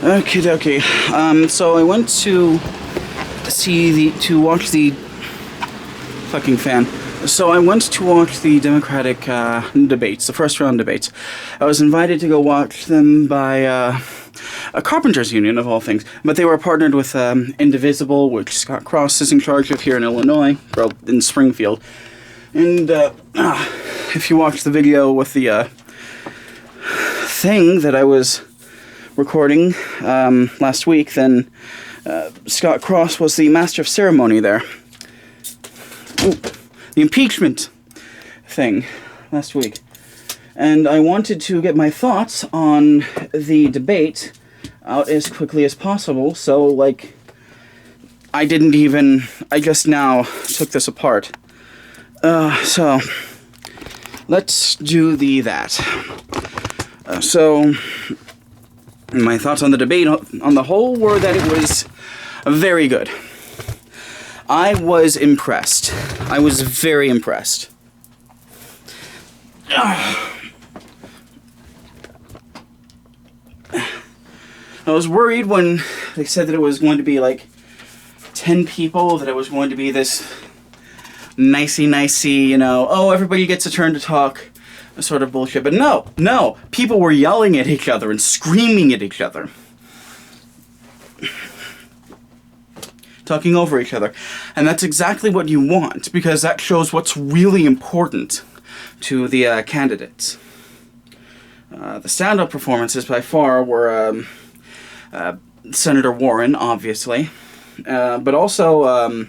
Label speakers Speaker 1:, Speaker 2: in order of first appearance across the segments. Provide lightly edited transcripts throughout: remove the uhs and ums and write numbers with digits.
Speaker 1: Okay, okay. So I went to watch the fucking fan. So I went to watch the Democratic debates, the first round debates. I was invited to go watch them by a carpenters union of all things, but they were partnered with Indivisible, which Scott Cross is in charge of here in Illinois, or in Springfield. And if you watch the video with the thing that I was recording last week, then Scott Cross was the master of ceremony there. Ooh, the impeachment thing last week. And I wanted to get my thoughts on the debate out as quickly as possible, so, like, I just now took this apart. So, let's do that. So, my thoughts on the debate on the whole were that it was very good. I was impressed. I was very impressed. I was worried when they said that it was going to be like 10 people, that it was going to be this nicey, you know, oh, everybody gets a turn to talk sort of bullshit. But no, people were yelling at each other and screaming at each other. Talking over each other. And that's exactly what you want, because that shows what's really important to the candidates. The stand-up performances by far were Senator Warren, obviously, but also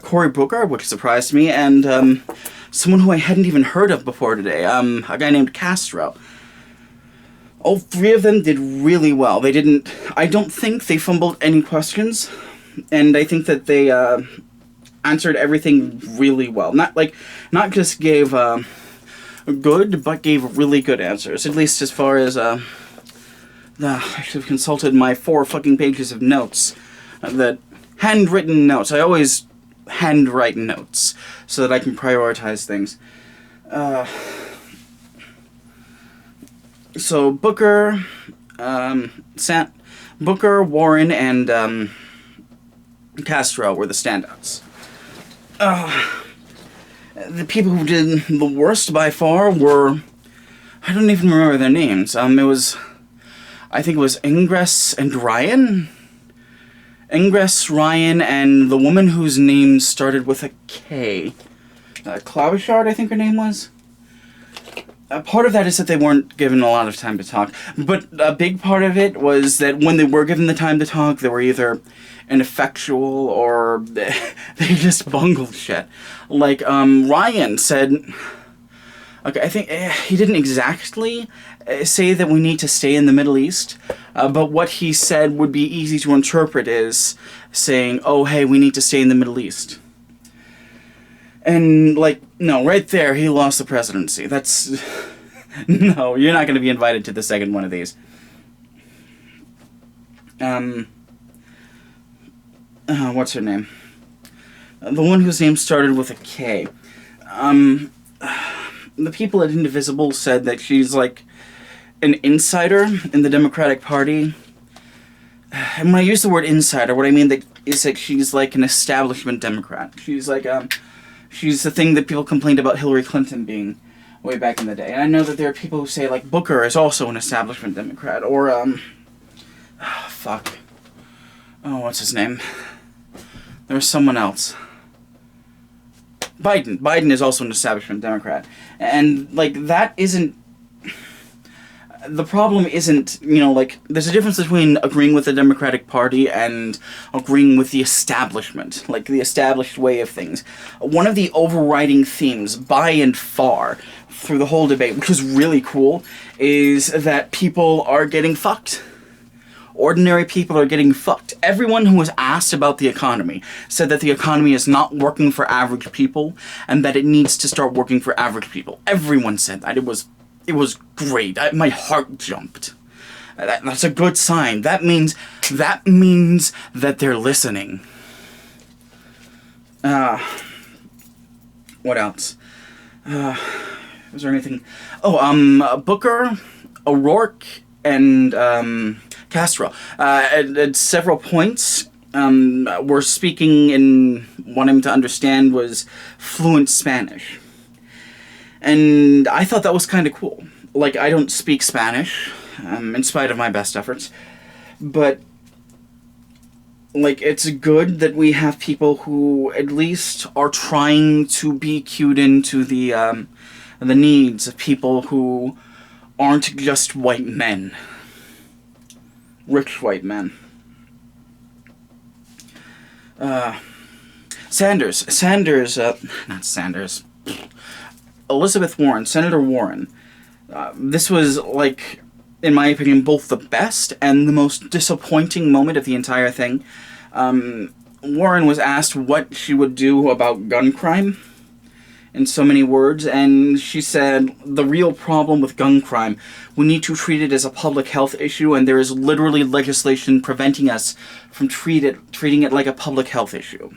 Speaker 1: Cory Booker, which surprised me, and someone who I hadn't even heard of before today, a guy named Castro. All three of them did really well. I don't think they fumbled any questions, and I think that they answered everything really well. Not just gave good, but gave really good answers, at least as far as I should have consulted my 4 fucking pages of notes, that handwritten notes. I always handwrite notes so that I can prioritize things. So Booker, Warren, and Castro were the standouts. The people who did the worst by far were, I don't even remember their names. I think it was Ingress and Ryan? Ingress, Ryan, and the woman whose name started with a K. Klobuchar, I think her name was? Part of that is that they weren't given a lot of time to talk, but a big part of it was that when they were given the time to talk, they were either ineffectual or they just bungled shit. Like, Ryan said... Okay, I think he didn't exactly say that we need to stay in the Middle East, but what he said would be easy to interpret as saying, oh, hey, we need to stay in the Middle East. And, like, no, right there, he lost the presidency. That's... No, you're not going to be invited to the second one of these. What's her name? The one whose name started with a K. The people at Indivisible said that she's, like, an insider in the Democratic Party. And when I use the word insider, what I mean is that she's, like, an establishment Democrat. She's, like, she's the thing that people complained about Hillary Clinton being way back in the day. And I know that there are people who say, like, Booker is also an establishment Democrat. Or, fuck. Oh, what's his name? There was someone else. Biden is also an establishment Democrat. And, like, that isn't... The problem isn't, you know, like, there's a difference between agreeing with the Democratic Party and agreeing with the establishment, like, the established way of things. One of the overriding themes, by and far, through the whole debate, which was really cool, is that people are getting fucked. Ordinary people are getting fucked. Everyone who was asked about the economy said that the economy is not working for average people, and that it needs to start working for average people. Everyone said that. It was great. My heart jumped. That's a good sign. That means that they're listening. What else? Was there anything? Oh, Booker, O'Rourke, and Castro. At several points, were speaking in wanting to understand was fluent Spanish. And I thought that was kind of cool. Like, I don't speak Spanish, in spite of my best efforts, but, like, it's good that we have people who at least are trying to be cued into the needs of people who aren't just white men. Rich white men. Elizabeth Warren, Senator Warren. This was, like, in my opinion, both the best and the most disappointing moment of the entire thing. Warren was asked what she would do about gun crime, in so many words, and she said, the real problem with gun crime, we need to treat it as a public health issue, and there is literally legislation preventing us from treating it like a public health issue.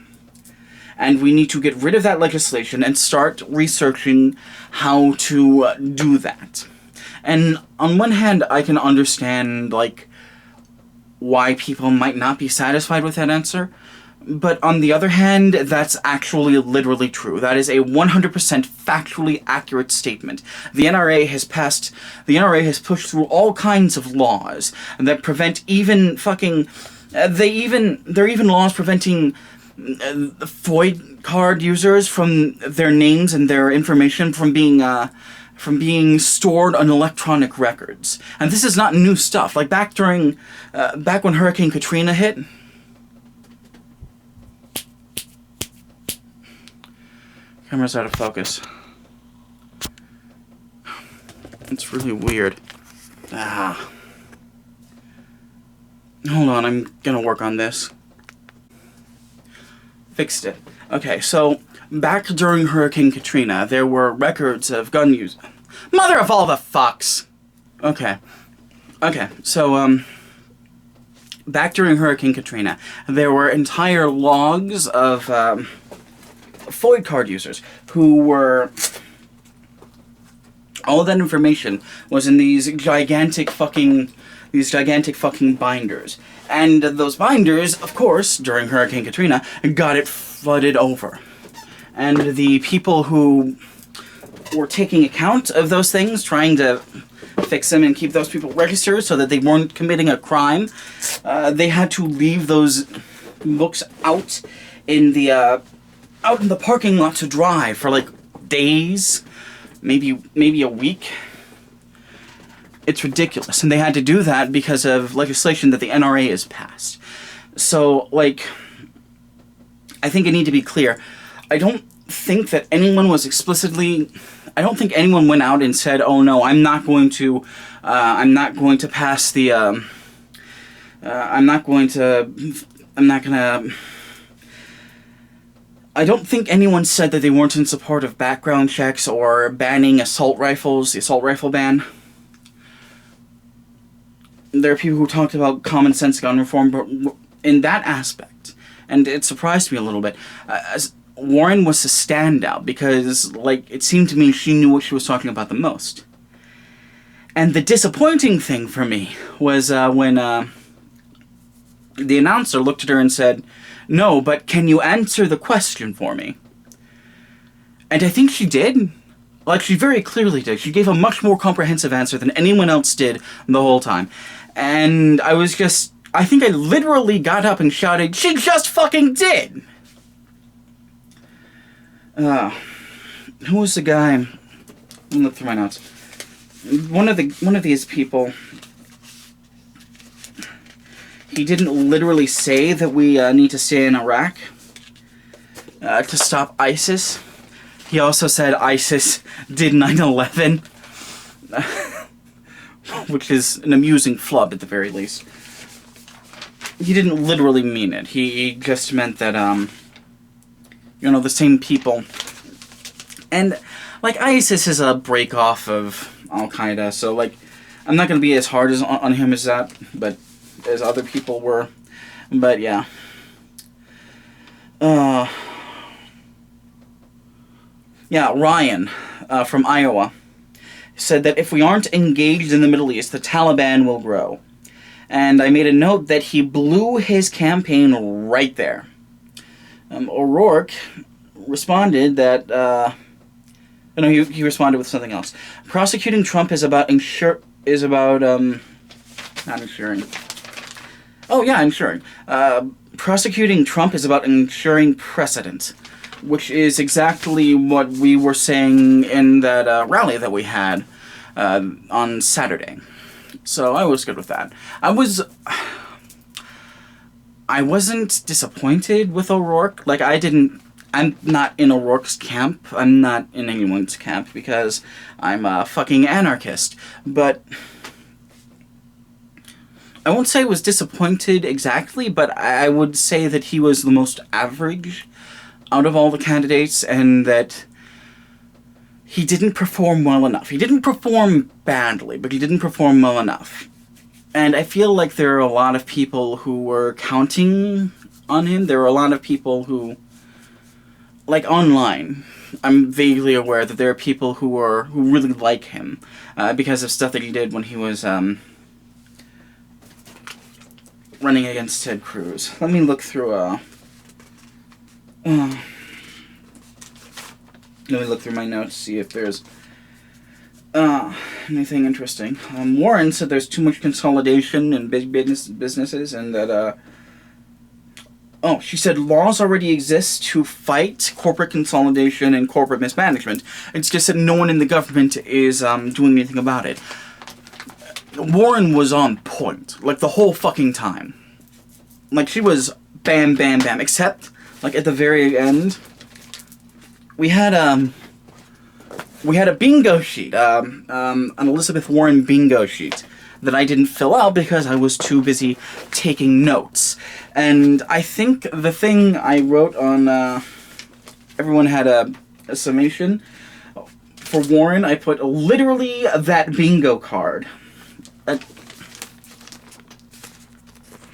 Speaker 1: And we need to get rid of that legislation and start researching how to do that. And on one hand, I can understand, like, why people might not be satisfied with that answer. But on the other hand, that's actually literally true. That is a 100% factually accurate statement. The NRA has pushed through all kinds of laws that prevent even fucking... there are even laws preventing FOID card users from their names and their information from being stored on electronic records. And this is not new stuff. Like, back when Hurricane Katrina hit... Camera's out of focus. It's really weird. Hold on, I'm gonna work on this. Fixed it. Okay, so, back during Hurricane Katrina, there were records of gun use. Mother of all the fucks! Okay, so, back during Hurricane Katrina, there were entire logs of, FOID card users who were... all of that information was in these gigantic fucking binders. And those binders, of course, during Hurricane Katrina, got it flooded over. And the people who were taking account of those things, trying to fix them and keep those people registered so that they weren't committing a crime, they had to leave those books out in the parking lot to dry for, like, days, maybe a week. It's ridiculous, and they had to do that because of legislation that the NRA has passed. So, like, I think I need to be clear. I don't think that anyone was explicitly... I don't think anyone went out and said, oh no, I'm not going to pass the, I don't think anyone said that they weren't in support of background checks or banning assault rifles, the assault rifle ban. There are people who talked about common sense gun reform, but in that aspect, and it surprised me a little bit, Warren was a standout because, like, it seemed to me she knew what she was talking about the most. And the disappointing thing for me was when the announcer looked at her and said, no, but can you answer the question for me? And I think she did. Like, she very clearly did. She gave a much more comprehensive answer than anyone else did the whole time. And I think I literally got up and shouted, she just fucking did! Who was the guy? Let me look through my notes. One of these people... He didn't literally say that we need to stay in Iraq to stop ISIS. He also said ISIS did 9/11, which is an amusing flub at the very least. He didn't literally mean it. He just meant that, the same people. And, like, ISIS is a break-off of Al-Qaeda, so, like, I'm not going to be as hard on him as that, but... as other people were, but yeah. Ryan from Iowa said that if we aren't engaged in the Middle East, the Taliban will grow. And I made a note that he blew his campaign right there. O'Rourke responded that, no, he responded with something else. Prosecuting Trump is about not ensuring. Oh yeah, ensuring. Prosecuting Trump is about ensuring precedent, which is exactly what we were saying in that rally that we had on Saturday. So I was good with that. I wasn't disappointed with O'Rourke. Like, I'm not in O'Rourke's camp. I'm not in anyone's camp because I'm a fucking anarchist. But I won't say I was disappointed exactly, but I would say that he was the most average out of all the candidates, and that he didn't perform well enough. He didn't perform badly, but he didn't perform well enough. And I feel like there are a lot of people who were counting on him. There are a lot of people who, like online, I'm vaguely aware that there are people who really like him because of stuff that he did when he was running against Ted Cruz. Let me look through let me look through my notes, see if there's anything interesting. Warren said there's too much consolidation in big businesses, and that, she said laws already exist to fight corporate consolidation and corporate mismanagement. It's just that no one in the government is doing anything about it. Warren was on point, like, the whole fucking time. Like, she was bam, bam, bam, except, like, at the very end, we had a bingo sheet, an Elizabeth Warren bingo sheet that I didn't fill out because I was too busy taking notes. And I think the thing I wrote on, everyone had a summation. For Warren, I put literally that bingo card.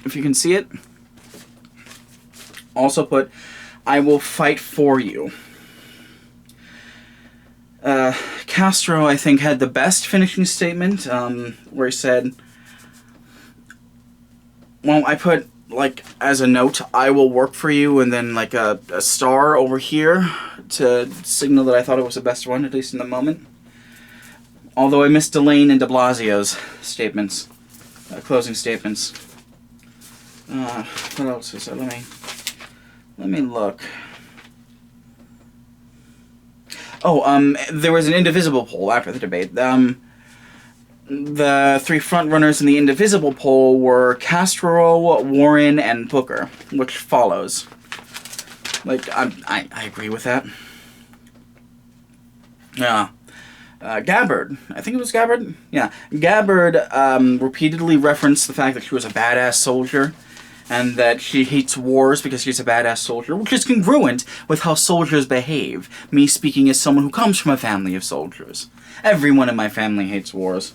Speaker 1: If you can see it. Also put, I will fight for you. Castro, I think, had the best finishing statement, where he said, well, I put, like, as a note, I will work for you, and then, like, a star over here to signal that I thought it was the best one, at least in the moment. Although I missed Delane and de Blasio's statements, closing statements. What else is there? Let me look. Oh, there was an Indivisible poll after the debate. The three frontrunners in the Indivisible poll were Castro, Warren, and Booker, which follows. Like, I agree with that. Yeah. Gabbard. I think it was Gabbard? Yeah. Gabbard repeatedly referenced the fact that she was a badass soldier, and that she hates wars because she's a badass soldier, which is congruent with how soldiers behave. Me speaking as someone who comes from a family of soldiers. Everyone in my family hates wars.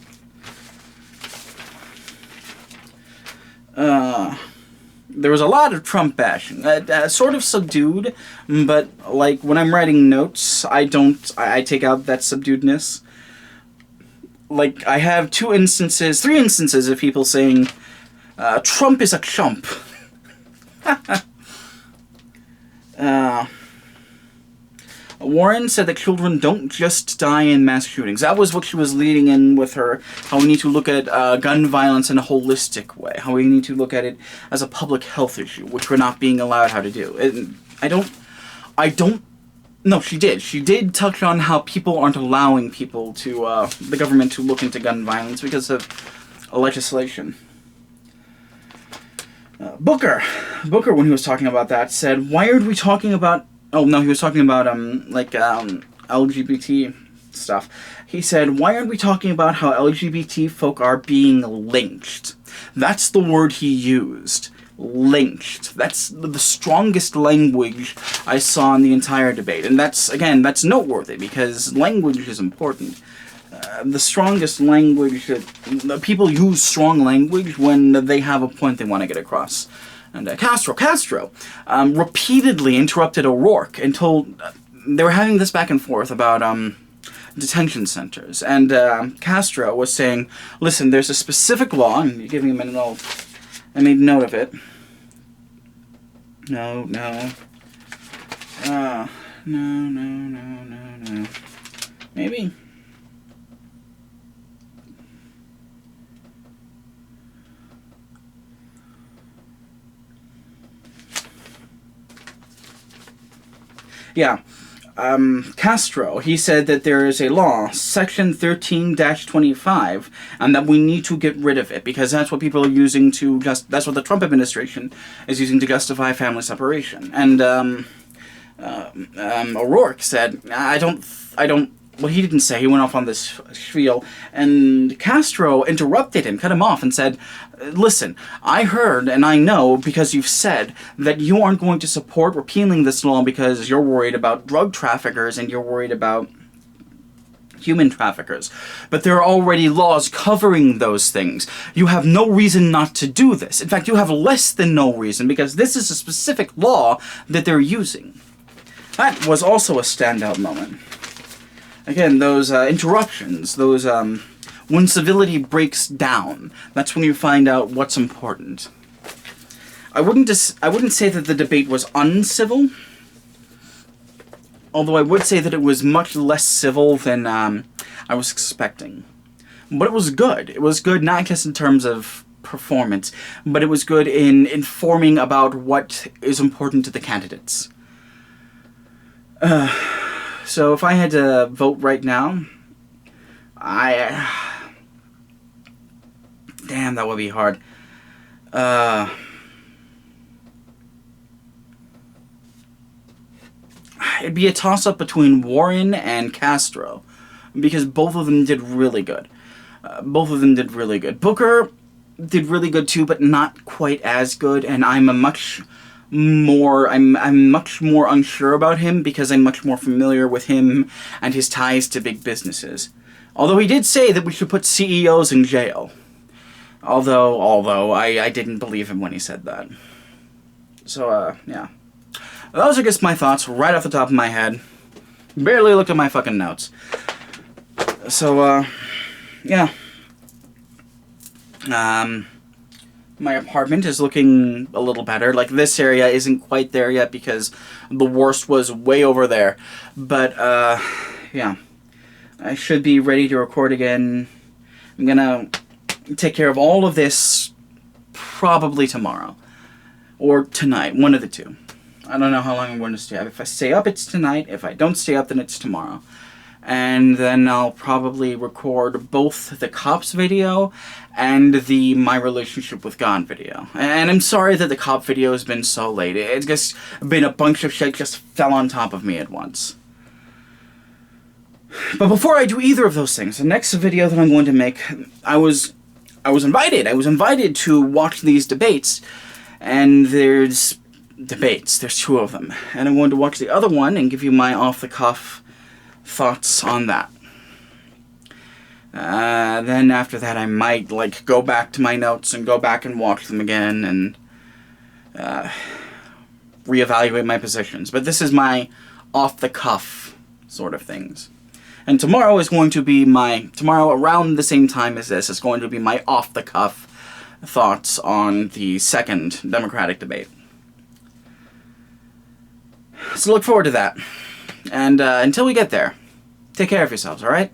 Speaker 1: There was a lot of Trump bashing. Sort of subdued, but, like, when I'm writing notes, I take out that subduedness. Like, I have three instances of people saying, Trump is a chump. Warren said that children don't just die in mass shootings. That was what she was leading in with her, how we need to look at gun violence in a holistic way, how we need to look at it as a public health issue, which we're not being allowed how to do. No, she did. She did touch on how people aren't allowing people to, the government to look into gun violence because of legislation. Booker, when he was talking about that, said, why aren't we talking about... Oh, no, he was talking about, LGBT stuff. He said, why aren't we talking about how LGBT folk are being lynched? That's the word he used. Lynched. That's the strongest language I saw in the entire debate. And that's noteworthy, because language is important. The strongest language, people use strong language when they have a point they want to get across. And Castro repeatedly interrupted O'Rourke and told, they were having this back and forth about detention centers. And Castro was saying, listen, there's a specific law, and you give me a minute, I made note of it. No. No. Maybe. Yeah. Castro, he said that there is a law, Section 13-25, and that we need to get rid of it, because that's what people are using to that's what the Trump administration is using to justify family separation. And, O'Rourke said, well, he didn't say, he went off on this spiel, and Castro interrupted him, cut him off, and said, listen, I heard and I know because you've said that you aren't going to support repealing this law because you're worried about drug traffickers and you're worried about human traffickers. But there are already laws covering those things. You have no reason not to do this. In fact, you have less than no reason, because this is a specific law that they're using. That was also a standout moment. Again, those interruptions, those, when civility breaks down, that's when you find out what's important. I wouldn't say that the debate was uncivil, although I would say that it was much less civil than I was expecting. But it was good. It was good not just in terms of performance, but it was good in informing about what is important to the candidates. So if I had to vote right now, damn, that would be hard. It'd be a toss-up between Warren and Castro, because both of them did really good. Booker did really good too, but not quite as good, and I'm much more unsure about him because I'm much more familiar with him and his ties to big businesses. Although he did say that we should put CEOs in jail. Although I didn't believe him when he said that. So, yeah. Those are just my thoughts right off the top of my head. Barely looked at my fucking notes. So, yeah. My apartment is looking a little better. Like, this area isn't quite there yet because the worst was way over there. But, yeah. I should be ready to record again. I'm gonna take care of all of this probably tomorrow. Or tonight. One of the two. I don't know how long I'm going to stay up. If I stay up, it's tonight. If I don't stay up, then it's tomorrow. And then I'll probably record both the cops video and the my relationship with God video. And I'm sorry that the cop video has been so late. It's just been a bunch of shit just fell on top of me at once. But before I do either of those things, the next video that I'm going to make, I was invited to watch these debates, and there's two of them. And I'm going to watch the other one and give you my off-the-cuff thoughts on that. Then after that I might, like, go back to my notes and go back and watch them again and reevaluate my positions. But this is my off-the-cuff sort of things. And tomorrow is going to be tomorrow around the same time as this is going to be my off-the-cuff thoughts on the second Democratic debate. So look forward to that. And until we get there, take care of yourselves, alright?